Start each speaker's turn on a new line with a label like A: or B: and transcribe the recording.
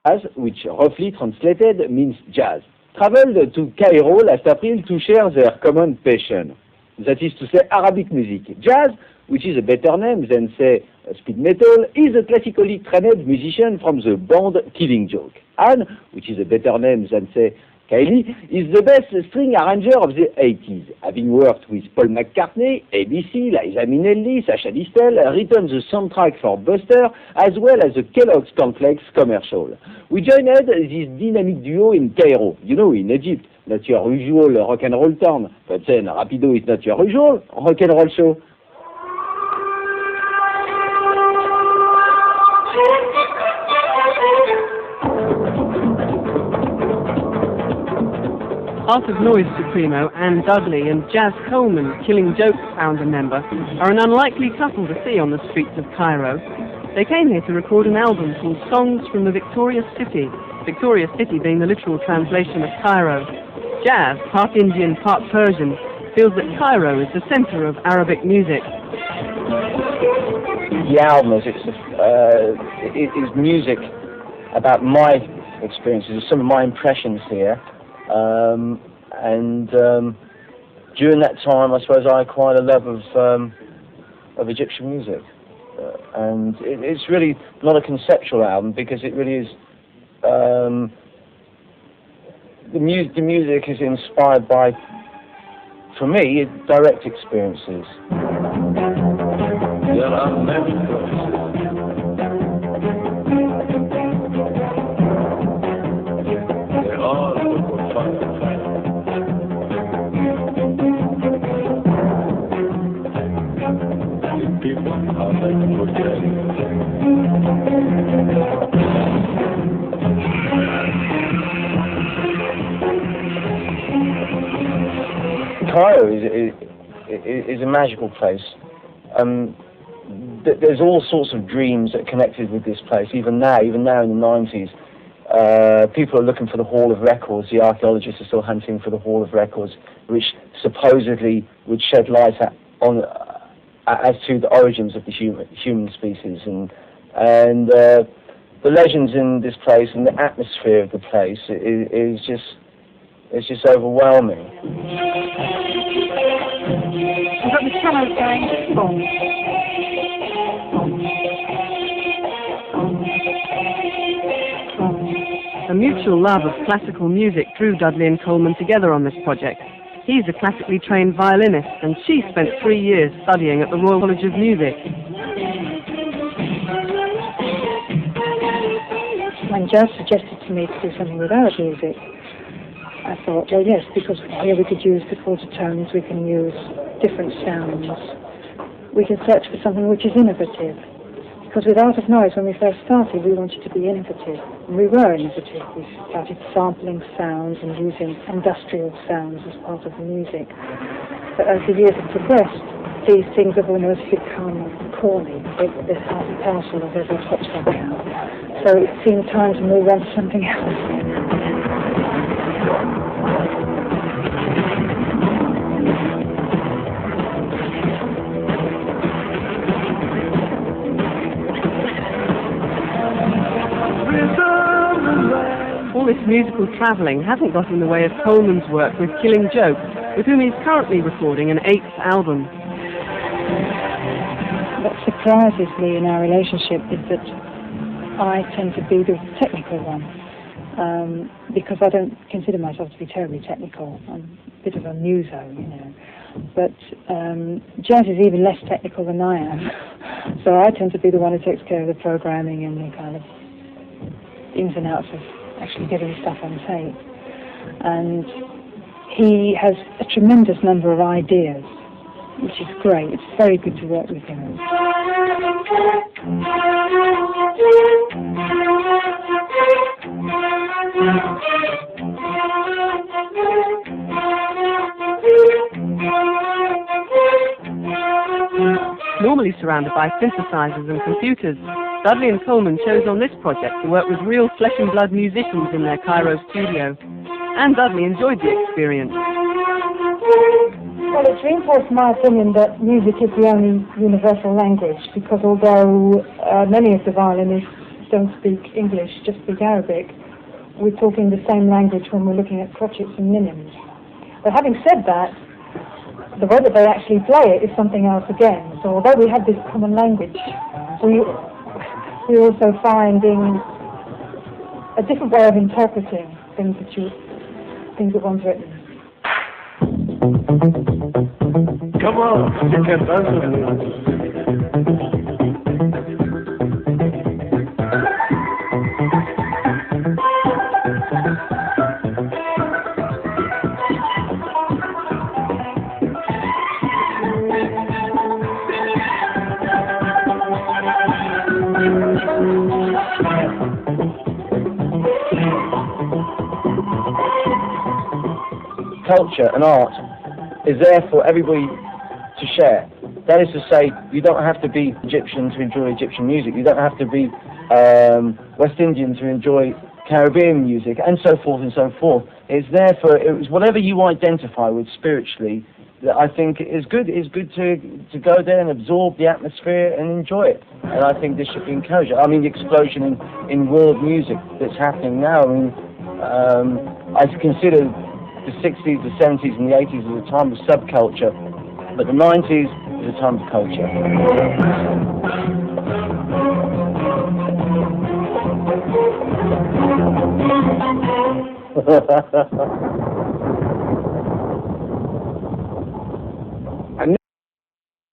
A: Jazz, which roughly translated means jazz, traveled to Cairo last April to share their common passion. That is to say, Arabic music. Jazz, which is a better name than, say, speed metal, is a classically trained musician from the band Killing Joke. Anne, which is a better name than, say, Kylie, is the best string arranger of the 80s, having worked with Paul McCartney, ABC, Liza Minnelli, Sacha Distel, written the soundtrack for Buster, as well as the Kellogg's Cornflakes commercial. We joined this dynamic duo in Cairo, you know, in Egypt, not your usual rock and roll town, but then Rapido is not your usual rock and roll show.
B: Art of Noise Supremo Anne Dudley and Jazz Coleman, Killing Joke founder member, are an unlikely couple to see on the streets of Cairo. They came here to record an album called Songs from the Victorious City being the literal translation of Cairo. Jazz, part Indian, part Persian, feels that Cairo is the centre of Arabic music.
C: The album is music about my experiences, some of my impressions here. During that time, I suppose I acquired a love of Egyptian music, and it's really not a conceptual album because it really is. The music is inspired by, for me, direct experiences. There are many voices. They all look fun. People are like Cairo is a magical place. There's all sorts of dreams that are connected with this place. Even now in the 90s, people are looking for the Hall of Records. The archaeologists are still hunting for the Hall of Records, which supposedly would shed light on as to the origins of the human species. And the legends in this place and the atmosphere of the place is just overwhelming.
D: We've got the cello going.
B: A mutual love of classical music drew Dudley and Coleman together on this project. He's a classically trained violinist, and she spent 3 years studying at the Royal College of Music.
D: When Jazz suggested to me to do something with Arab music, I thought, well, yes, because here we could use the quarter tones, we can use different sounds. We can search for something which is innovative. Because with Art of Noise, when we first started, we wanted to be innovative. And we were innovative. We started sampling sounds and using industrial sounds as part of the music. But as the years have progressed, these things have almost become corny. They're part and parcel of every pop song now. So it seemed time to move on to something else.
B: All this musical travelling hasn't got in the way of Coleman's work with Killing Joke, with whom he's currently recording an 8th album.
D: What surprises me in our relationship is that I tend to be the technical one, because I don't consider myself to be terribly technical. I'm a bit of a muso, you know. But Jazz is even less technical than I am, so I tend to be the one who takes care of the programming and the kind of ins and outs of actually getting stuff on tape. And he has a tremendous number of ideas, which is great. It's very good to work with him.
B: Normally surrounded by synthesizers and computers, Dudley and Coleman chose on this project to work with real flesh and blood musicians in their Cairo studio. And Dudley enjoyed the experience.
D: Well, it's reinforced my opinion that music is the only universal language, because although many of the violinists don't speak English, just speak Arabic, we're talking the same language when we're looking at crotchets and minims. But having said that, the way that they actually play it is something else again. So although we have this common language, we're also finding a different way of interpreting things that one's written.
E: Come on, you can dance with me.
C: Culture and art is there for everybody to share. That is to say, you don't have to be Egyptian to enjoy Egyptian music. You don't have to be West Indian to enjoy Caribbean music, and so forth and so forth. It's there for whatever you identify with spiritually. That I think is good. It's good to go there and absorb the atmosphere and enjoy it. And I think this should be encouraged. I mean, the explosion in world music that's happening now. I mean, I consider the 60s, the 70s, and the 80s as a time of subculture, but the 90s is a time of culture.